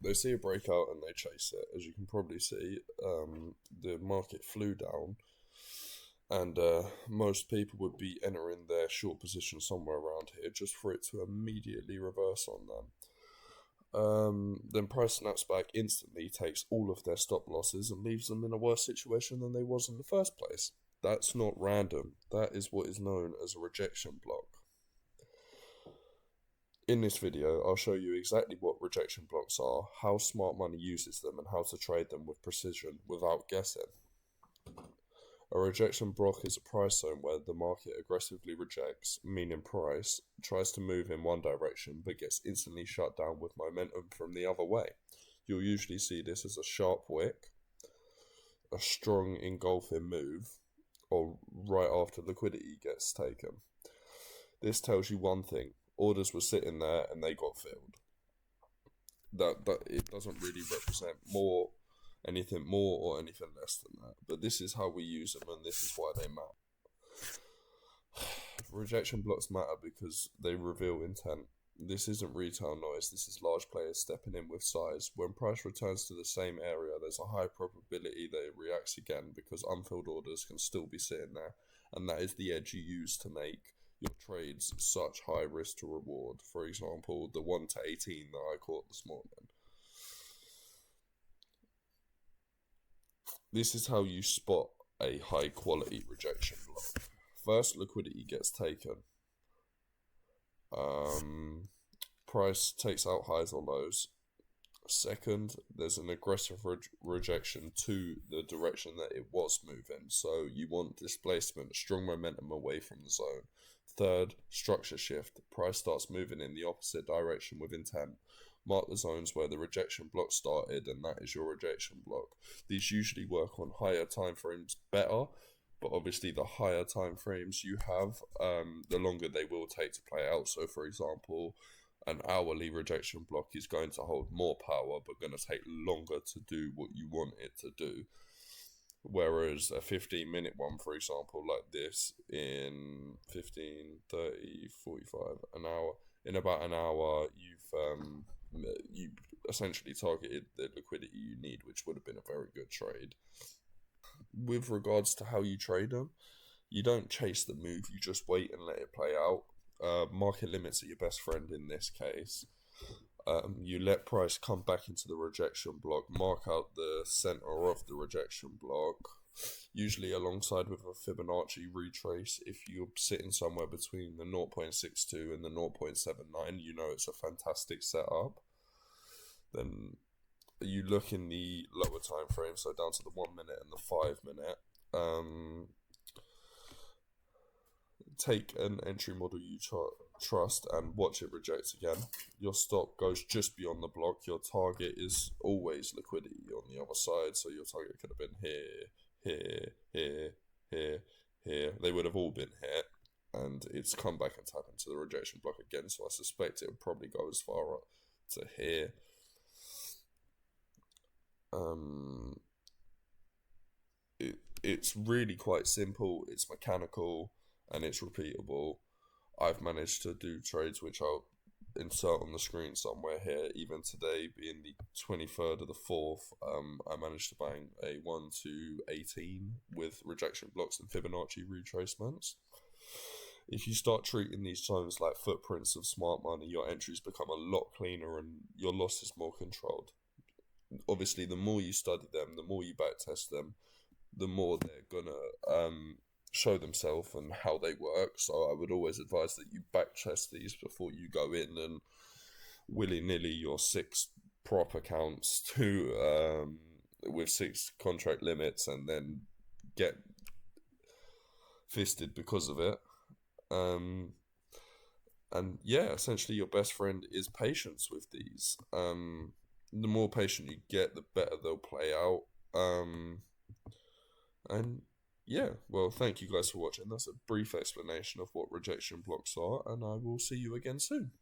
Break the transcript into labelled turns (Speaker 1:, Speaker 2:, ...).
Speaker 1: They see a breakout and they chase it. As you can probably see, the market flew down, and most people would be entering their short position somewhere around here just for it to immediately reverse on them. Then price snaps back instantly, takes all of their stop losses, and leaves them in a worse situation than they was in the first place. That's not random. That is what is known as a rejection block. In this video, I'll show you exactly what rejection blocks are, how smart money uses them, and how to trade them with precision without guessing. A rejection block is a price zone where the market aggressively rejects, meaning price tries to move in one direction but gets instantly shut down with momentum from the other way. You'll usually see this as a sharp wick, a strong engulfing move, or right after liquidity gets taken. This tells you one thing: orders were sitting there and they got filled. That it doesn't really represent anything more or anything less than that. But this is how we use them, and this is why they matter. Rejection blocks matter because they reveal intent. This isn't retail noise, this is large players stepping in with size. When price returns to the same area, there's a high probability that it reacts again because unfilled orders can still be sitting there, and that is the edge you use to make your trades such high risk to reward. For example, the 1 to 18 that I caught this morning. This is how you spot a high quality rejection block. First, liquidity gets taken. Price takes out highs or lows. Second, there's an aggressive rejection to the direction that it was moving. So you want displacement, strong momentum away from the zone. Third, structure shift. Price starts moving in the opposite direction with intent. Mark the zones where the rejection block started, and that is your rejection block. These usually work on higher time frames better, but obviously the higher time frames you have, the longer they will take to play out. So for example, an hourly rejection block is going to hold more power but going to take longer to do what you want it to do. Whereas a 15-minute one, for example, like this, in 15, 30, 45, an hour, in about an hour, you essentially targeted the liquidity you need, which would have been a very good trade. With regards to how you trade them, you don't chase the move, you just wait and let it play out. Market limits are your best friend in this case. You let price come back into the rejection block, mark out the center of the rejection block, usually alongside with a Fibonacci retrace. If you're sitting somewhere between the 0.62 and the 0.79, you know it's a fantastic setup. Then you look in the lower time frame, so down to the 1 minute and the 5 minute. Take an entry model you trust and watch it reject again. Your stop goes just beyond the block. Your target is always liquidity on the other side, so your target could have been here. They would have all been hit, and it's come back and tap into the rejection block again, so I suspect it would probably go as far up to here. It's really quite simple, it's mechanical, and it's repeatable. I've managed to do trades which I'll insert on the screen somewhere here. Even today, being the 23rd of the 4th, I managed to bang a 1 to 18 with rejection blocks and Fibonacci retracements. If you start treating these times like footprints of smart money, your entries become a lot cleaner and your losses more controlled. Obviously, the more you study them, the more you backtest them, the more they're gonna show themselves and how they work. So I would always advise that you backtest these before you go in and willy-nilly your 6 prop accounts to with 6 contract limits and then get fisted because of it. And yeah, essentially your best friend is patience with these. The more patient you get, the better they'll play out. And yeah, well, thank you guys for watching. That's a brief explanation of what rejection blocks are, and I will see you again soon.